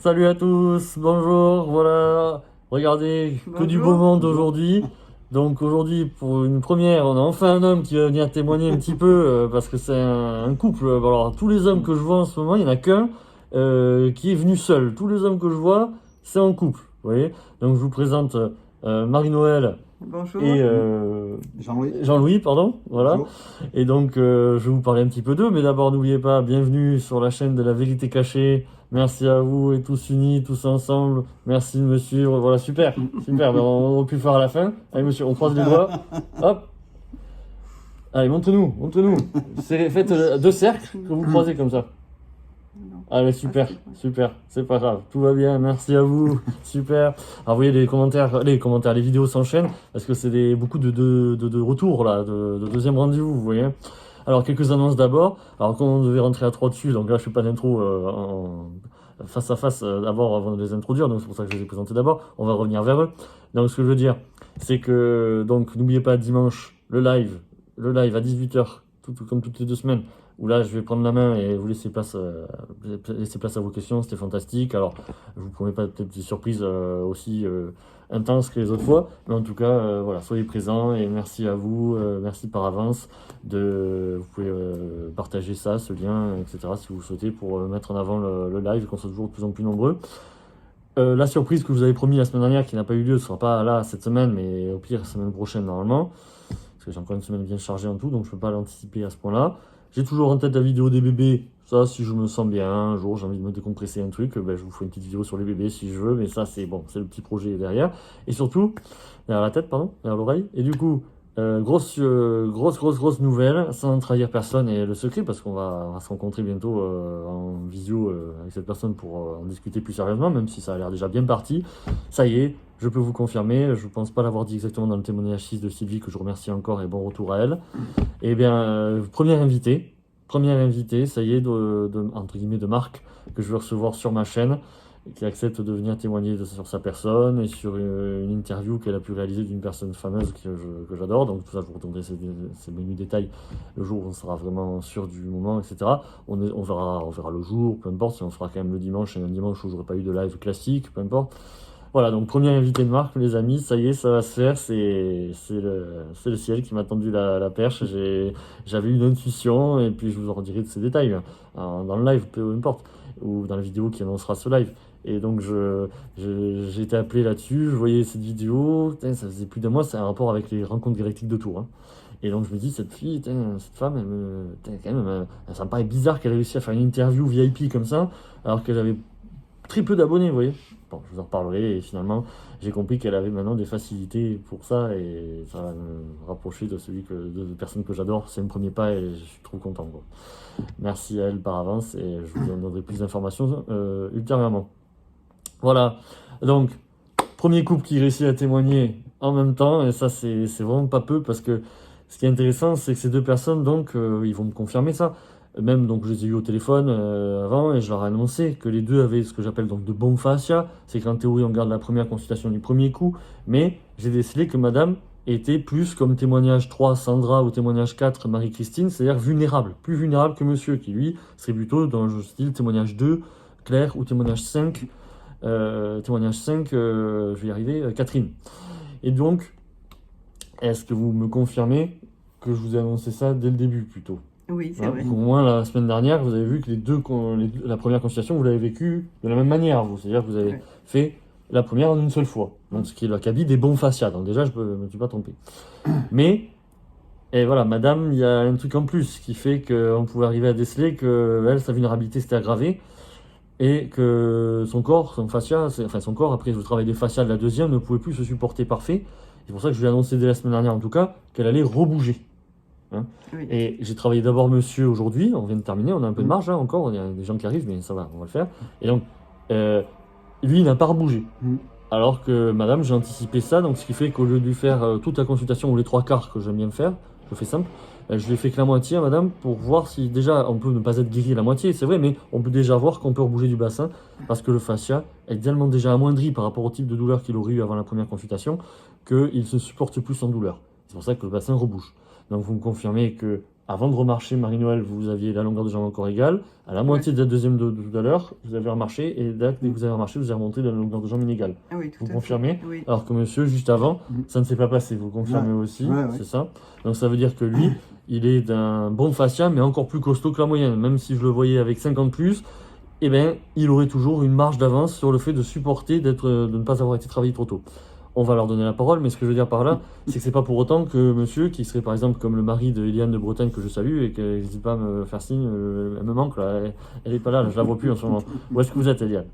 salut à tous, bonjour, voilà, regardez, que du beau monde aujourd'hui. Donc aujourd'hui, pour une première, on a enfin un homme qui va venir témoigner un petit peu, parce que c'est un couple. Alors tous les hommes que je vois en ce moment, il n'y en a qu'un qui est venu seul. Tous les hommes que je vois, c'est en couple, vous voyez. Donc je vous présente Marie-Noël Bonjour. et Jean-Louis. Jean-Louis, pardon, voilà. Bonjour. Et donc, je vais vous parler un petit peu d'eux, mais d'abord, n'oubliez pas, bienvenue sur la chaîne de la vérité cachée. Merci à vous et tous unis, tous ensemble. Merci de me suivre. Voilà, super, super. Ben, on aurait pu le faire à la fin. Allez, monsieur, on croise les doigts. Hop. Allez, montrez-nous, montrez-nous. Faites deux cercles que vous croisez comme ça. Non. Allez, super, super, c'est pas grave, tout va bien, merci à vous, super. Alors, vous voyez, les commentaires, les vidéos s'enchaînent parce que c'est beaucoup de retours là, de deuxième rendez-vous, vous voyez. Alors, quelques annonces d'abord. Alors, quand on devait rentrer à 3 dessus, donc là, je fais pas d'intro face à face d'abord avant de les introduire, donc c'est pour ça que je les ai présentés d'abord. On va revenir vers eux. Donc, ce que je veux dire, c'est que, donc, n'oubliez pas dimanche, le live à 18h, comme toutes les 2 semaines, où là je vais prendre la main et vous laisser place à vos questions, c'était fantastique. Alors je vous promets pas peut-être des surprises aussi intenses que les autres fois, mais en tout cas voilà, soyez présents et merci à vous, merci par avance. Vous pouvez partager ça, ce lien, etc. si vous souhaitez pour mettre en avant le live et qu'on soit toujours de plus en plus nombreux. La surprise que je vous avais promis la semaine dernière qui n'a pas eu lieu ne sera pas là cette semaine, mais au pire semaine prochaine normalement, parce que j'ai encore une semaine bien chargée en tout, donc je ne peux pas l'anticiper à ce point-là. J'ai toujours en tête la vidéo des bébés. Ça, si je me sens bien, un jour j'ai envie de me décompresser un truc, ben, je vous ferai une petite vidéo sur les bébés si je veux, mais ça c'est bon, c'est le petit projet derrière. Et surtout, derrière la tête, pardon, derrière l'oreille. Et du coup, grosse nouvelle, sans trahir personne et le secret, parce qu'on va se rencontrer bientôt en visio avec cette personne pour en discuter plus sérieusement, même si ça a l'air déjà bien parti. Ça y est, je peux vous confirmer, je ne pense pas l'avoir dit exactement dans le témoignage 6 de Sylvie, que je remercie encore et bon retour à elle. Et bien, première invitée, ça y est, entre guillemets, de marque, que je vais recevoir sur ma chaîne, qui accepte de venir témoigner sur sa personne et sur une interview qu'elle a pu réaliser d'une personne fameuse que j'adore. Donc tout ça, je vous redonnerai ces menus détails le jour où on sera vraiment sûr du moment, etc. On verra le jour, peu importe, si on fera quand même le dimanche, et un dimanche où j'aurai pas eu de live classique, peu importe. Voilà, donc premier invité de marque, les amis, ça y est, ça va se faire, c'est le ciel qui m'a tendu la perche, j'avais une intuition, et puis je vous en dirai de ces détails, hein, dans le live, peu importe, ou dans la vidéo qui annoncera ce live. Et donc j'ai été appelé là-dessus, je voyais cette vidéo, ça faisait plus d'un mois, c'est un rapport avec les rencontres galactiques de Tours. Hein. Et donc je me dis, cette fille, cette femme, ça me paraît bizarre qu'elle ait réussi à faire une interview VIP comme ça, alors qu'elle avait très peu d'abonnés, vous voyez. Bon, je vous en reparlerai et finalement, j'ai compris qu'elle avait maintenant des facilités pour ça et ça va me rapprocher de de personnes que j'adore. C'est un premier pas et je suis trop content, quoi. Merci à elle par avance et je vous en donnerai plus d'informations ultérieurement. Voilà, donc, premier couple qui réussit à témoigner en même temps et ça, c'est vraiment pas peu parce que ce qui est intéressant, c'est que ces deux personnes, donc, ils vont me confirmer ça. Même, donc, je les ai eu au téléphone avant et je leur ai annoncé que les deux avaient ce que j'appelle donc de bons fascia. C'est qu'en théorie, on garde la première consultation du premier coup. Mais j'ai décelé que madame était plus comme témoignage 3, Sandra, ou témoignage 4, Marie-Christine, c'est-à-dire vulnérable. Plus vulnérable que monsieur, qui lui serait plutôt dans le style témoignage 2, Claire, ou témoignage 5, je vais y arriver, Catherine. Et donc, est-ce que vous me confirmez que je vous ai annoncé ça dès le début plutôt? Oui, c'est vrai. Au moins, la semaine dernière, vous avez vu que la première consultation, vous l'avez vécue de la même manière, vous. C'est-à-dire que vous avez fait la première en une seule fois. Donc, ce qui est l'acabit des bons fascias. Donc, déjà, je ne me suis pas trompé. Mais, et voilà, madame, il y a un truc en plus qui fait qu'on pouvait arriver à déceler que elle, sa vulnérabilité s'était aggravée et que son corps, son fascia, enfin son corps, après le travail des fascias de la deuxième, ne pouvait plus se supporter parfait. C'est pour ça que je lui ai annoncé dès la semaine dernière, en tout cas, qu'elle allait rebouger. Hein. Oui. Et j'ai travaillé d'abord monsieur aujourd'hui, on vient de terminer, on a un peu de marge hein, encore, il y a des gens qui arrivent, mais ça va, on va le faire. Et donc, lui, il n'a pas rebougé. Alors que madame, j'ai anticipé ça, donc ce qui fait qu'au lieu de lui faire toute la consultation ou les 3/4 que j'aime bien faire, je fais simple, je lui ai fait que la moitié à madame pour voir si déjà on peut ne pas être guéri à la moitié, c'est vrai, mais on peut déjà voir qu'on peut rebouger du bassin parce que le fascia est tellement déjà amoindri par rapport au type de douleur qu'il aurait eu avant la première consultation qu'il se supporte plus sans douleur. C'est pour ça que le bassin rebouge. Donc vous me confirmez que avant de remarcher Marie-Noël, vous aviez la longueur de jambe encore égale. À la moitié de la deuxième de tout à l'heure, vous avez remarché. Et dès que vous avez remarché, vous avez remonté la longueur de jambe inégale. Ah oui, tout Vous à confirmez? fait. Oui. Alors que monsieur, juste avant, ça ne s'est pas passé. Vous confirmez aussi, c'est ça? Donc ça veut dire que lui, il est d'un bon fascia, mais encore plus costaud que la moyenne. Même si je le voyais avec 50 plus, eh ben, il aurait toujours une marge d'avance sur le fait de supporter de ne pas avoir été travaillé trop tôt. On va leur donner la parole, mais ce que je veux dire par là, c'est que c'est pas pour autant que monsieur, qui serait par exemple comme le mari de Eliane de Bretagne que je salue et qu'elle n'hésite pas à me faire signe, elle me manque là, elle est pas là, je la vois plus en ce moment. Où est-ce que vous êtes, Eliane?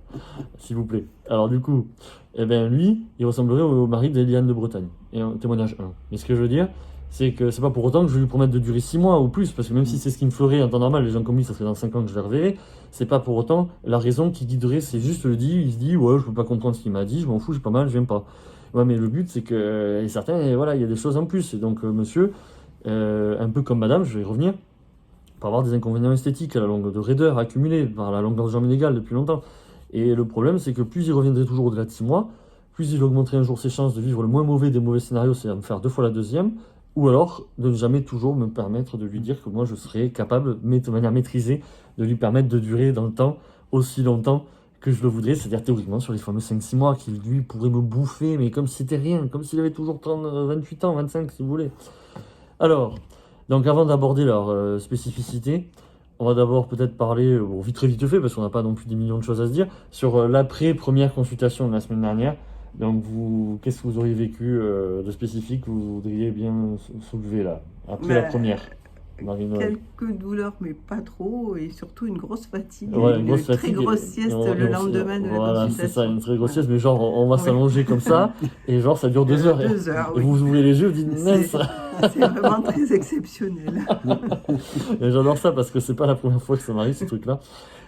S'il vous plaît. Alors du coup, eh ben lui, il ressemblerait au mari d'Eliane de Bretagne. Et en témoignage 1. Mais ce que je veux dire, c'est que c'est pas pour autant que je vais lui promettre de durer 6 mois ou plus, parce que même si c'est ce qui me ferait en temps normal, les gens comme lui, ça serait dans 5 ans que je les reverrai, c'est pas pour autant la raison qui guiderait, c'est juste il se dit, ouais, je peux pas comprendre ce qu'il m'a dit, je m'en fous, j'ai pas mal, je viens pas. Ouais, mais le but, c'est que, et certains, et voilà, il y a des choses en plus. Et donc, monsieur, un peu comme madame, je vais y revenir, peut avoir des inconvénients esthétiques à la longue de raideur accumulée par la longueur de jambe inégale depuis longtemps. Et le problème, c'est que plus il reviendrait toujours au-delà de 6 mois, plus il augmenterait un jour ses chances de vivre le moins mauvais des mauvais scénarios, c'est-à-dire me faire 2 fois la deuxième, ou alors de ne jamais toujours me permettre de lui dire que moi je serais capable, de manière maîtrisée, de lui permettre de durer dans le temps aussi longtemps que je le voudrais, c'est-à-dire théoriquement sur les fameux 5-6 mois qu'il lui pourrait me bouffer, mais comme si c'était rien, comme s'il avait toujours 30, 28 ans, 25 si vous voulez. Alors, donc avant d'aborder leur spécificité, on va d'abord peut-être parler, très vite fait, parce qu'on n'a pas non plus des millions de choses à se dire, sur l'après-première consultation de la semaine dernière. Donc qu'est-ce que vous auriez vécu de spécifique que vous voudriez bien soulever là, après la première? Marie-Noël. Quelques douleurs, mais pas trop, et surtout une grosse fatigue, Ouais, une grosse très fatigue, grosse sieste le lendemain de la voilà, consultation. c'est ça, une très grosse sieste, mais genre on va s'allonger comme ça, et genre ça dure 2 heures. 2 heures, Et oui. vous ouvrez les yeux, vous dites mince. C'est vraiment très exceptionnel. Et j'adore ça parce que c'est pas la première fois que ça m'arrive ce truc-là.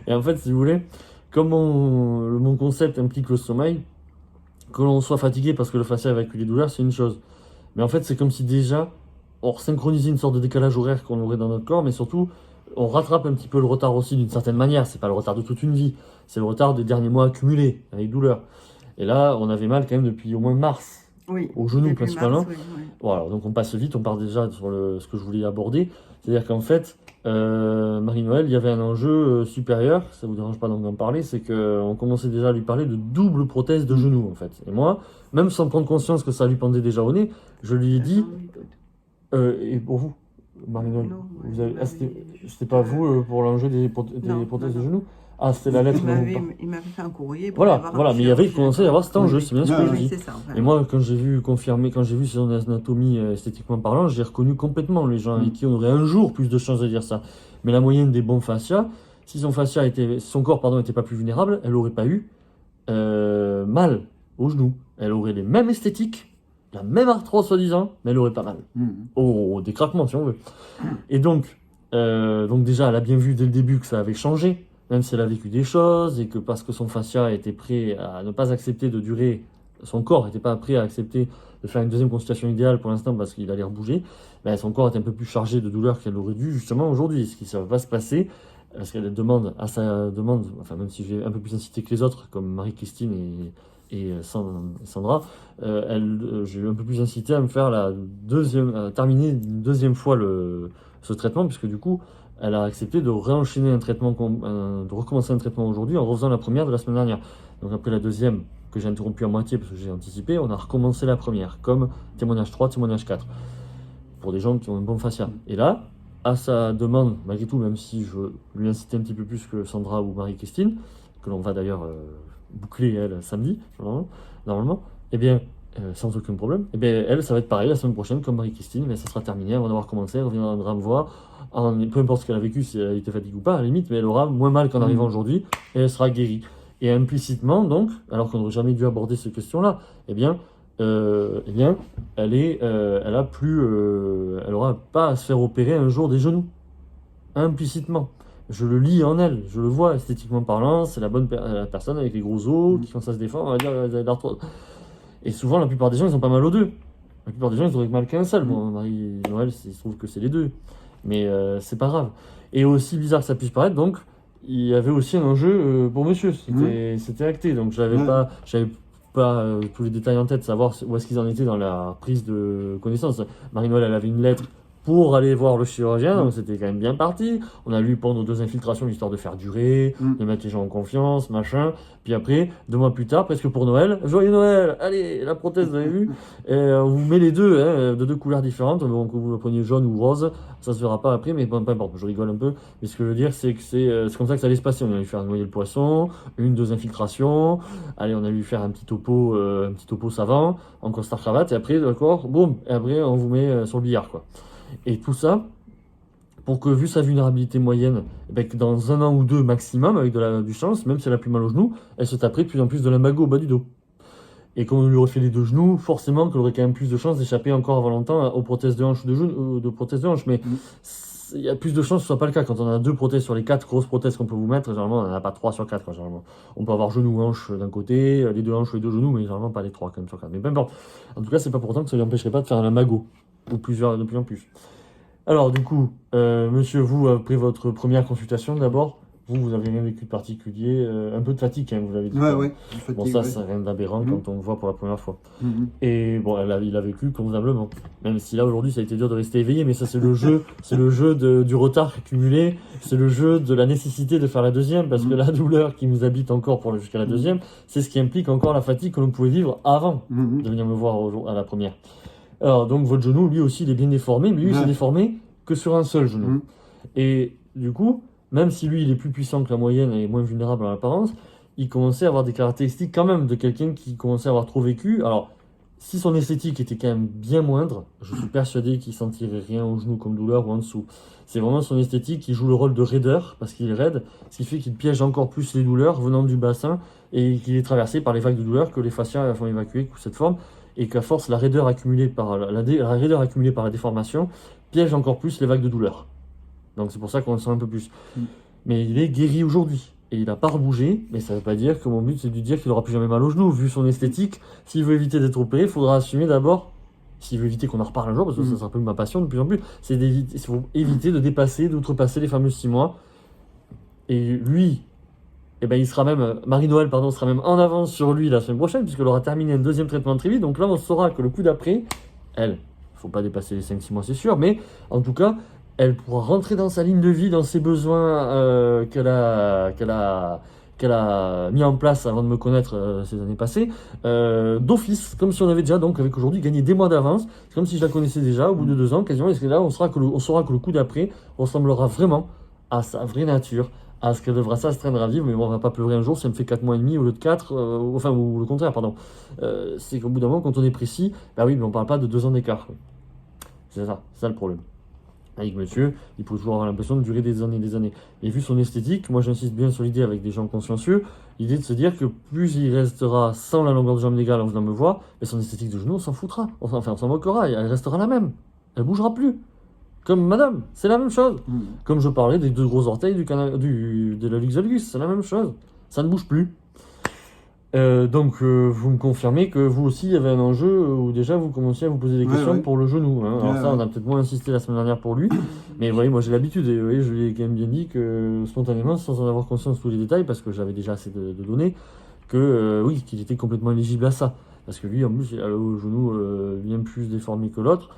Et en fait, si vous voulez, comme mon concept implique le sommeil, que l'on soit fatigué parce que le fascia évacue les douleurs, c'est une chose. Mais en fait, c'est comme si déjà on synchronisait une sorte de décalage horaire qu'on aurait dans notre corps, mais surtout on rattrape un petit peu le retard aussi d'une certaine manière. C'est pas le retard de toute une vie, c'est le retard des derniers mois accumulés avec douleur. Et là, on avait mal quand même depuis au moins mars. Oui, au genou depuis principalement. mars, oui. Voilà, donc on passe vite, on part déjà sur ce que je voulais aborder. C'est-à-dire qu'en fait, Marie-Noël, il y avait un enjeu supérieur, ça vous dérange pas d'en parler, c'est qu'on commençait déjà à lui parler de double prothèse de genou en fait. Et moi, même sans prendre conscience que ça lui pendait déjà au nez, je lui ai dit, et pour vous, Marie-Noël, c'était pas vous pour l'enjeu des prothèses de genou? Ah, c'était la lettre. Il m'avait fait un courrier pour voilà, mais il y avait commencé à y avoir cet enjeu, c'est bien ce que je dis. Ça, Et moi, quand j'ai vu son anatomie esthétiquement parlant, j'ai reconnu complètement les gens avec qui on aurait un jour plus de chances de dire ça. Mais la moyenne des bons fascias, si son corps était pas plus vulnérable, elle aurait pas eu mal au genou. Elle aurait les mêmes esthétiques, la même arthrose soi-disant, mais elle aurait pas mal. Des craquements si on veut. Et donc déjà, elle a bien vu dès le début que ça avait changé. Même si elle a vécu des choses et que parce que son fascia était prêt à ne pas accepter de durer, son corps n'était pas prêt à accepter de faire une deuxième consultation idéale pour l'instant parce qu'il allait rebouger, ben son corps est un peu plus chargé de douleur qu'elle aurait dû justement aujourd'hui, ce qui ne va pas se passer parce qu'elle demande à sa demande, enfin même si j'ai un peu plus incité que les autres comme Marie-Christine et Sandra, j'ai un peu plus incité à me faire à terminer une deuxième fois ce traitement puisque du coup elle a accepté de réenchaîner de recommencer un traitement aujourd'hui en refaisant la première de la semaine dernière. Donc après la deuxième, que j'ai interrompue à moitié parce que j'ai anticipé, on a recommencé la première, comme témoignage 3, témoignage 4, pour des gens qui ont un bon fascia. Et là, à sa demande, malgré tout, même si je lui incitais un petit peu plus que Sandra ou Marie-Christine, que l'on va d'ailleurs boucler elle samedi, normalement, eh bien, sans aucun problème, eh bien, elle, ça va être pareil la semaine prochaine comme Marie-Christine, mais ça sera terminé avant d'avoir commencé, elle reviendra me voir, peu importe ce qu'elle a vécu, si elle était fatiguée ou pas, à la limite, mais elle aura moins mal qu'en arrivant aujourd'hui, et elle sera guérie. Et implicitement, donc, alors qu'on n'aurait jamais dû aborder ces questions-là, elle aura pas à se faire opérer un jour des genoux, implicitement. Je le lis en elle, je le vois esthétiquement parlant, c'est la bonne personne avec les gros os qui, quand ça se défend, on va dire, elle a l'arthrose. Et souvent, la plupart des gens, ils ont pas mal aux deux. La plupart des gens, ils auraient mal qu'un seul. Bon, Marie-Noël, il se trouve que c'est les deux. Mais c'est pas grave. Et aussi bizarre que ça puisse paraître, donc, il y avait aussi un enjeu pour monsieur. C'était acté. Donc, j'avais pas tous les détails en tête, savoir où est-ce qu'ils en étaient dans la prise de connaissance. Marie-Noël, elle avait une lettre pour aller voir le chirurgien, donc c'était quand même bien parti. On a lui pendant 2 infiltrations, histoire de faire durer, de mettre les gens en confiance, machin. Puis après, 2 mois plus tard, presque pour Noël, joyeux Noël, allez, la prothèse, vous avez vu, et on vous met les deux, hein, de 2 couleurs différentes, donc vous le preniez jaune ou rose, ça se verra pas après, mais bon, peu importe, je rigole un peu, mais ce que je veux dire, c'est que c'est comme ça que ça allait se passer. On allait lui faire noyer le poisson, 2 infiltrations, allez, on allait lui faire un petit topo savant, en costard cravate, et après, d'accord, boum, et après, on vous met sur le billard, quoi. Et tout ça, pour que, vu sa vulnérabilité moyenne, ben, que dans 1 an ou 2 maximum, avec du chance, même si elle a plus mal au genou, elle se taperait de plus en plus de lumbago au bas du dos. Et quand on lui refait les 2 genoux, forcément qu'elle aurait quand même plus de chances d'échapper encore avant longtemps aux prothèses de hanche ou de prothèses de hanche. Mais il y a plus de chances que ce soit pas le cas. Quand on a 2 prothèses sur les 4 grosses prothèses qu'on peut vous mettre, généralement on n'en a pas 3 sur 4. Quoi, généralement. On peut avoir genou hanche d'un côté, les 2 hanches ou les 2 genoux, mais généralement pas les 3 quand même sur 4. Mais peu importe. En tout cas, c'est pas pour autant que ça lui empêcherait pas de faire un lumbago, ou plusieurs de plus en plus. Alors du coup, monsieur, vous, après votre première consultation d'abord, vous avez rien vécu de particulier, un peu de fatigue, hein, vous l'avez dit. Ouais, Bon, fatigue, ça, ouais. c'est rien d'aberrant quand on le voit pour la première fois. Mhm. Et bon, il a vécu convenablement. Même si là, aujourd'hui, ça a été dur de rester éveillé, mais ça, c'est le jeu, du retard accumulé, c'est le jeu de la nécessité de faire la deuxième, parce que la douleur qui nous habite encore jusqu'à la deuxième, c'est ce qui implique encore la fatigue que l'on pouvait vivre avant de venir me voir à la première. Alors, donc, votre genou, lui aussi, il est bien déformé, mais lui, il s'est déformé que sur un seul genou. Et du coup, même si lui, il est plus puissant que la moyenne et moins vulnérable en apparence, il commençait à avoir des caractéristiques quand même de quelqu'un qui commençait à avoir trop vécu. Alors, si son esthétique était quand même bien moindre, je suis persuadé qu'il sentirait rien au genou comme douleur ou en dessous. C'est vraiment son esthétique qui joue le rôle de raideur, parce qu'il est raide, ce qui fait qu'il piège encore plus les douleurs venant du bassin et qu'il est traversé par les vagues de douleur que les fascias font évacuer sous cette forme, et qu'à force, la raideur accumulée par la déformation piège encore plus les vagues de douleur. Donc c'est pour ça qu'on le sent un peu plus. Mais il est guéri aujourd'hui. Et il n'a pas rebougé, mais ça ne veut pas dire que mon but c'est de lui dire qu'il n'aura plus jamais mal au genou. Vu son esthétique, s'il veut éviter d'être opéré, il faudra assumer d'abord, s'il veut éviter qu'on en reparle un jour, parce que ça sera un peu ma passion de plus en plus, c'est éviter de dépasser, d'outrepasser les fameux 6 mois. Et lui, eh ben, Marie-Noël, sera même en avance sur lui la semaine prochaine, puisqu'elle aura terminé un 2e traitement très vite. Donc là, on saura que le coup d'après, elle, il ne faut pas dépasser les 5-6 mois, c'est sûr, mais en tout cas, elle pourra rentrer dans sa ligne de vie, dans ses besoins qu'elle a mis en place avant de me connaître ces années passées, d'office, comme si on avait déjà, donc avec aujourd'hui, gagné des mois d'avance. C'est comme si je la connaissais déjà au bout de 2 ans, quasiment, et là, on saura que le coup d'après ressemblera vraiment à sa vraie nature, à ce qu'elle devra s'astreindre à vivre. Mais bon, on va pas pleurer un jour si elle me fait 4 mois et demi au lieu de 4, ou le contraire, pardon. C'est qu'au bout d'un moment, quand on est précis, bah oui, mais on parle pas de 2 ans d'écart. C'est ça le problème. Avec monsieur, il peut toujours avoir l'impression de durer des années et des années. Et vu son esthétique, moi j'insiste bien sur l'idée avec des gens consciencieux, l'idée de se dire que plus il restera sans la longueur de jambe légale en venant me voir, mais son esthétique de genou, on s'en foutra. On s'en moquera, elle restera la même. Elle bougera plus. Comme madame, c'est la même chose. Comme je parlais des 2 gros orteils de la luxe valgus, c'est la même chose. Ça ne bouge plus. Donc vous me confirmez que vous aussi il y avait un enjeu où déjà vous commenciez à vous poser des questions pour le genou. Hein. Alors ça, on a peut-être moins insisté la semaine dernière pour lui, mais vous voyez, moi j'ai l'habitude, et vous voyez, je lui ai quand même bien dit que spontanément, sans en avoir conscience de tous les détails, parce que j'avais déjà assez de données, que oui, qu'il était complètement éligible à ça. Parce que lui, en plus, il a le genou bien plus déformé que l'autre,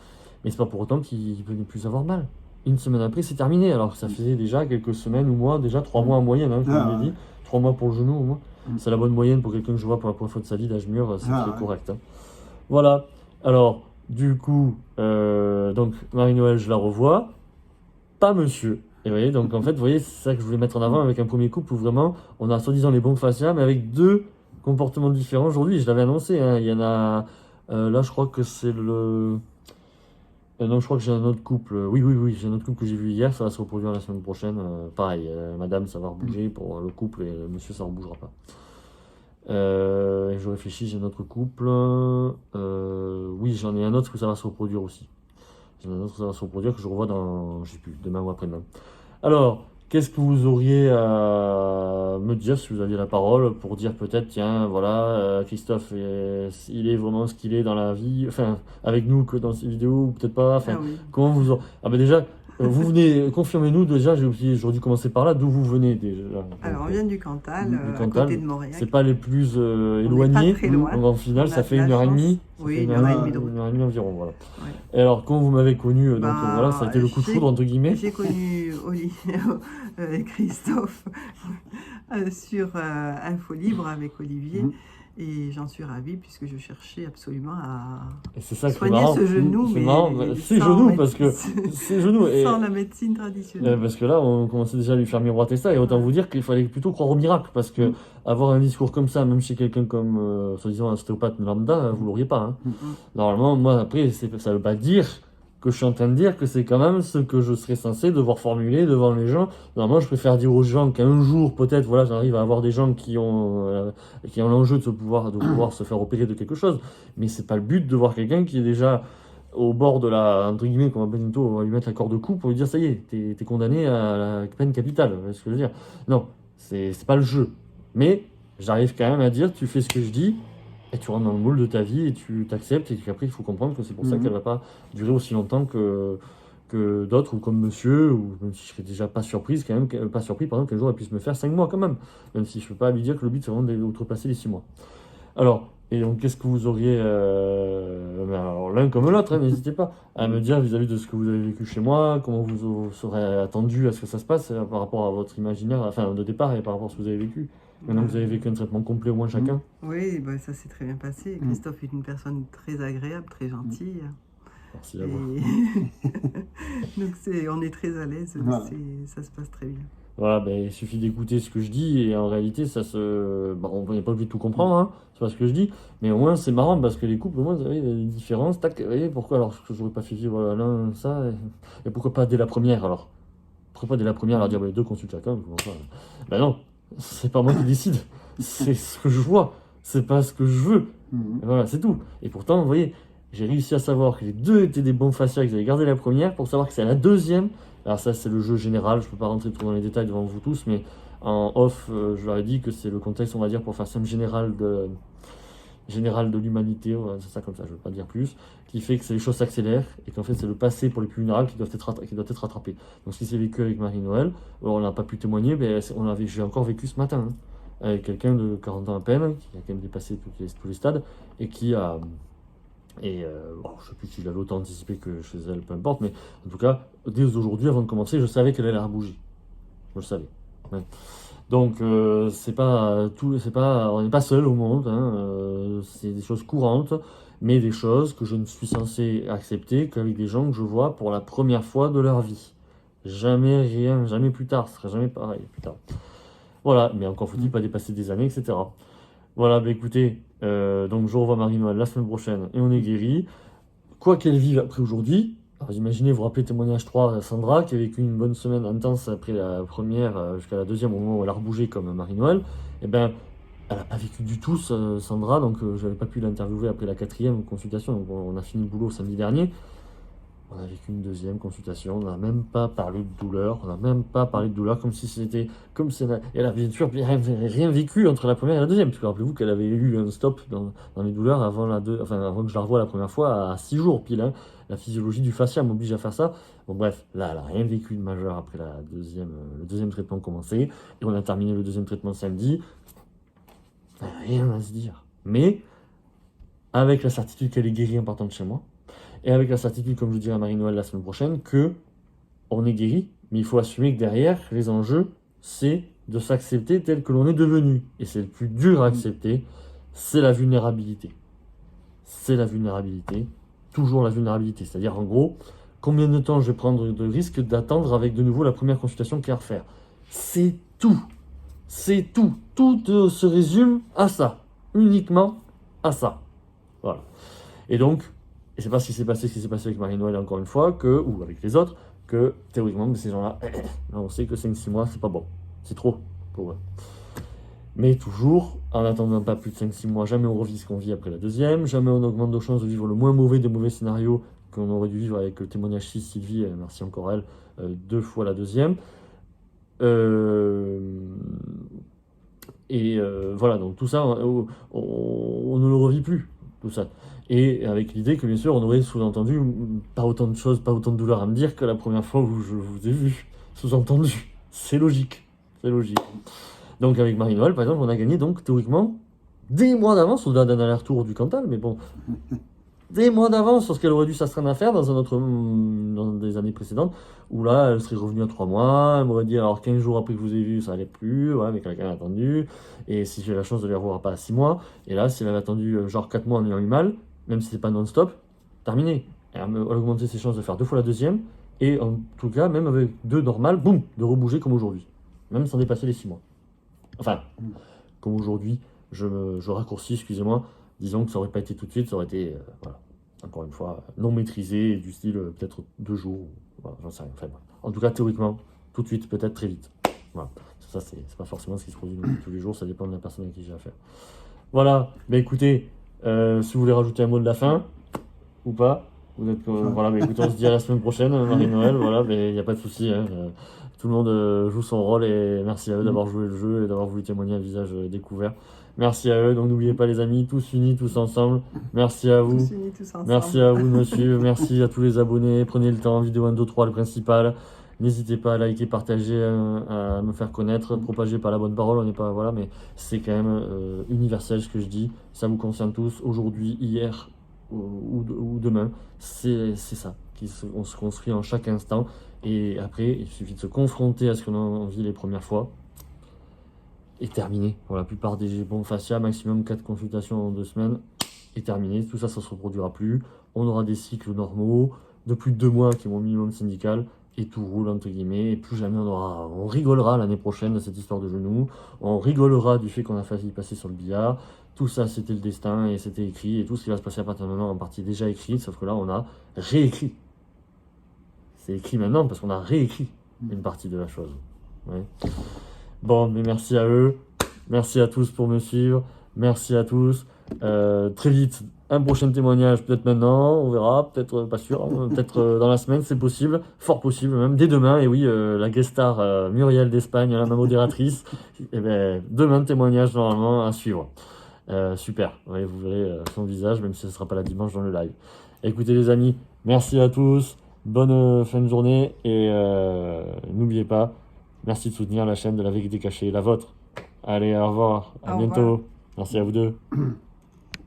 mais c'est pas pour autant qu'il peut ne plus avoir mal. Une semaine après, c'est terminé, alors que ça faisait déjà quelques semaines ou mois, déjà 3 mois en moyenne, hein, je vous l'ai dit, 3 mois pour le genou au moins. C'est la bonne moyenne pour quelqu'un que je vois pour la première fois de sa vie d'âge mûr, c'est correct. Hein. Voilà, alors du coup, donc Marie-Noël, je la revois, pas monsieur. Et vous voyez, donc en fait, vous voyez, c'est ça que je voulais mettre en avant avec un premier couple où vraiment on a soi-disant les bons fascias, mais avec 2 comportements différents aujourd'hui. Je l'avais annoncé, hein, il y en a, là je crois que c'est le. Non, je crois que j'ai un autre couple. Oui, j'ai un autre couple que j'ai vu hier, ça va se reproduire la semaine prochaine. Pareil, madame, ça va rebouger pour le couple et le monsieur, ça ne rebougera pas. Je réfléchis, j'ai un autre couple. Oui, j'en ai un autre que ça va se reproduire aussi. J'en ai un autre que ça va se reproduire que je revois dans, je sais plus, demain ou après-demain. Alors, qu'est-ce que vous auriez à me dire si vous aviez la parole pour dire peut-être, tiens, voilà, Christophe, il est vraiment ce qu'il est dans la vie, enfin, avec nous que dans ces vidéos, ou peut-être pas, enfin, comment vous... Ah ben déjà, Vous venez, confirmez-nous déjà, j'aurais dû commencer par là, d'où vous venez déjà. Alors, on vient du Cantal, Du à Cantal, côté de Montréal. c'est pas les plus On n'est éloignés. pas très loin. Donc en finale, On ça a fait de la 1h30. chance. Oui, une heure et demie de route. 1h30 environ, voilà. Ouais. Et alors, quand vous m'avez connu, donc Ben, voilà, ça a été le coup de foudre, entre guillemets. J'ai connu Christophe sur Info Libre avec Olivier. Et j'en suis ravie puisque je cherchais absolument à Et c'est ça qui est soigner marrant. ce genou. C'est mais marrant, c'est sans genou, parce que c'est genou. Et, sans la médecine traditionnelle. parce que là, on commençait déjà à lui faire miroiter ça, et autant vous dire qu'il fallait plutôt croire au miracle, parce que avoir un discours comme ça, même chez quelqu'un comme, soi-disant, un ostéopathe lambda, vous l'auriez pas. Hein. Normalement, moi, après, ça veut pas dire que je suis en train de dire que c'est quand même ce que je serais censé devoir formuler devant les gens. Normalement, je préfère dire aux gens qu'un jour, peut-être, voilà, j'arrive à avoir des gens qui ont l'enjeu de pouvoir se faire opérer de quelque chose. Mais c'est pas le but de voir quelqu'un qui est déjà au bord de la, entre guillemets, qu'on va bientôt on va lui mettre la corde au cou pour lui dire ça y est, t'es condamné à la peine capitale. Vous voyez ce que je veux dire? Non, c'est pas le jeu. Mais j'arrive quand même à dire, tu fais ce que je dis, et tu rentres dans le moule de ta vie et tu t'acceptes, et qu'après il faut comprendre que c'est pour ça qu'elle va pas durer aussi longtemps que d'autres, ou comme monsieur, ou même si je serais déjà pas surprise, quand même, pas surpris, pardon, qu'un jour elle puisse me faire 5 mois quand même. Même si je peux pas lui dire que le but c'est vraiment d'outrepasser les 6 mois. Alors, et donc qu'est-ce que vous auriez, alors l'un comme l'autre, hein, n'hésitez pas à me dire vis-à-vis de ce que vous avez vécu chez moi, comment vous serez attendu à ce que ça se passe par rapport à votre imaginaire, enfin de départ, et par rapport à ce que vous avez vécu. Maintenant que vous avez vécu un traitement complet au moins chacun. Oui, bah, ça s'est très bien passé. Christophe est une personne très agréable, très gentille. Merci à vous. Donc on est très à l'aise, ça se passe très bien. Voilà, ben, il suffit d'écouter ce que je dis et en réalité, on n'est pas obligé de tout comprendre, hein, c'est pas ce que je dis, mais au moins c'est marrant parce que les couples, au moins, vous avez des différences. Tac, vous voyez, pourquoi alors que j'aurais pas fait vivre l'un ça et pourquoi pas dès la première alors? Pourquoi pas dès la première leur dire les deux consultent chacun? Ben non, c'est pas moi qui décide, c'est ce que je vois, c'est pas ce que je veux. Et voilà, c'est tout. Et pourtant, vous voyez, j'ai réussi à savoir que les deux étaient des bons fascias, que j'avais gardé la première pour savoir que c'est la deuxième. Alors ça, c'est le jeu général, je ne peux pas rentrer trop dans les détails devant vous tous, mais en off, je leur ai dit que c'est le contexte, on va dire, pour faire simple, général de l'humanité, c'est ça comme ça, je ne veux pas dire plus, qui fait que les choses s'accélèrent et qu'en fait c'est le passé pour les plus vulnérables qui doit être rattrapé. Donc ce qui s'est vécu avec Marie-Noël, on n'a pas pu témoigner, mais j'ai encore vécu ce matin, hein, avec quelqu'un de 40 ans à peine, qui a quand même dépassé tous les stades, et qui a... je ne sais plus s'il avait autant anticipé que chez elle, peu importe, mais en tout cas, dès aujourd'hui, avant de commencer, je savais qu'elle allait rebouger. Je le savais. Ouais. Donc, on n'est pas seul au monde, hein, c'est des choses courantes, mais des choses que je ne suis censé accepter qu'avec des gens que je vois pour la première fois de leur vie. Jamais rien, jamais plus tard, ce sera jamais pareil plus tard. Voilà, mais encore faut-il pas dépasser des années, etc. Voilà, bah écoutez, donc je revois Marie-Noël la semaine prochaine et on est guéri. Quoi qu'elle vive après aujourd'hui, alors imaginez, vous rappelez témoignage 3, Sandra, qui a vécu une bonne semaine intense après la première jusqu'à la deuxième, au moment où elle a rebougé comme Marie-Noël, et ben elle n'a pas vécu du tout, Sandra, donc je n'avais pas pu l'interviewer après la quatrième consultation, donc on a fini le boulot samedi dernier. On a vécu une deuxième consultation, on n'a même pas parlé de douleur, comme si c'était, comme si elle avait bien sûr rien vécu entre la première et la deuxième, parce que rappelez-vous qu'elle avait eu un stop dans les douleurs avant que je la revoie la première fois à 6 jours pile, hein. La physiologie du fascia m'oblige à faire ça. Bon bref, là elle n'a rien vécu de majeur après le deuxième traitement commencé, et on a terminé le deuxième traitement samedi, rien à se dire. Mais, avec la certitude qu'elle est guérie en partant de chez moi, et avec la certitude, comme je dirai à Marie-Noël la semaine prochaine, que on est guéri, mais il faut assumer que derrière, les enjeux, c'est de s'accepter tel que l'on est devenu. Et c'est le plus dur à accepter, c'est la vulnérabilité. C'est la vulnérabilité, toujours la vulnérabilité. C'est-à-dire, en gros, combien de temps je vais prendre de risque d'attendre avec de nouveau la première consultation qu'il y a à refaire. C'est tout. C'est tout. Tout se résume à ça. Uniquement à ça. Voilà. Et donc, et c'est pas ce qui s'est passé avec Marie-Noël encore une fois, ou avec les autres, que théoriquement, ces gens-là, on sait que 5-6 mois, c'est pas bon. C'est trop pour eux. Mais toujours, en attendant pas plus de 5-6 mois, jamais on revit ce qu'on vit après la deuxième, jamais on augmente nos chances de vivre le moins mauvais des mauvais scénarios qu'on aurait dû vivre avec le témoignage 6 Sylvie, merci encore elle, 2 fois la deuxième. Voilà, donc tout ça, on ne le revit plus. tout ça. Et avec l'idée que bien sûr on aurait sous-entendu pas autant de choses, pas autant de douleur à me dire que la première fois où je vous ai vu. Sous-entendu, c'est logique, c'est logique. Donc avec Marie-Noël par exemple on a gagné donc théoriquement des mois d'avance au-delà d'un aller-retour du Cantal, mais bon, des mois d'avance sur ce qu'elle aurait dû s'astreindre à faire dans des années précédentes, où là, elle serait revenue à 3 mois, elle m'aurait dit, alors 15 jours après que vous avez vu, ça allait plus, ouais, mais quelqu'un a attendu, et si j'ai la chance de les revoir pas à 6 mois, et là, si elle avait attendu genre 4 mois en ayant eu mal, même si c'est pas non-stop, terminé. Elle a augmenté ses chances de faire 2 fois la deuxième, et en tout cas, même avec 2 normales, boum, de rebouger comme aujourd'hui, même sans dépasser les 6 mois. Enfin, comme aujourd'hui, je raccourcis, excusez-moi, disons que ça aurait pas été tout de suite, ça aurait été, voilà, encore une fois, non maîtrisé, du style peut-être 2 jours, voilà, j'en sais rien. Enfin, voilà. En tout cas, théoriquement, tout de suite, peut-être très vite. Voilà. Ça, c'est pas forcément ce qui se produit tous les jours, ça dépend de la personne avec qui j'ai affaire. Voilà, mais écoutez, si vous voulez rajouter un mot de la fin, ou pas, vous êtes, voilà, mais écoutez, on se dit à la semaine prochaine, Marie-Noël, voilà, mais il n'y a pas de souci, hein, tout le monde joue son rôle et merci à eux d'avoir joué le jeu et d'avoir voulu témoigner un visage découvert. Merci à eux, donc n'oubliez pas les amis, tous unis, tous ensemble. Merci à vous. Tous unis, tous ensemble. Merci à vous de me suivre, merci à tous les abonnés. Prenez le temps, vidéo 1, 2, 3, le principal. N'hésitez pas à liker, partager, à me faire connaître, propager par la bonne parole. On n'est pas, voilà, mais c'est quand même universel ce que je dis. Ça vous concerne tous, aujourd'hui, hier ou demain. C'est ça, on se construit en chaque instant. Et après, il suffit de se confronter à ce qu'on a vit les premières fois. Et terminé. Pour la plupart des bons fascia, maximum 4 consultations en 2 semaines. Et terminé. Tout ça, ça se reproduira plus. On aura des cycles normaux de plus de 2 mois qui est mon minimum syndical. Et tout roule entre guillemets. Et plus jamais on rigolera l'année prochaine de cette histoire de genou. On rigolera du fait qu'on a failli passer sur le billard. Tout ça, c'était le destin et c'était écrit. Et tout ce qui va se passer à partir de maintenant, en partie déjà écrit. Sauf que là, on a réécrit. C'est écrit maintenant parce qu'on a réécrit une partie de la chose. Ouais. Bon, mais merci à eux. Merci à tous pour me suivre. Merci à tous. Très vite, un prochain témoignage, peut-être maintenant, on verra, peut-être pas sûr, hein, peut-être dans la semaine, c'est possible, fort possible même, dès demain. Et oui, la guest star Muriel d'Espagne, ma modératrice, et ben, demain, témoignage normalement à suivre. Super, ouais, vous verrez son visage, même si ce ne sera pas la dimanche dans le live. Écoutez les amis, merci à tous, bonne fin de journée et n'oubliez pas, merci de soutenir la chaîne de la vérité cachée, la vôtre. Allez, au revoir, à bientôt. Merci à vous deux.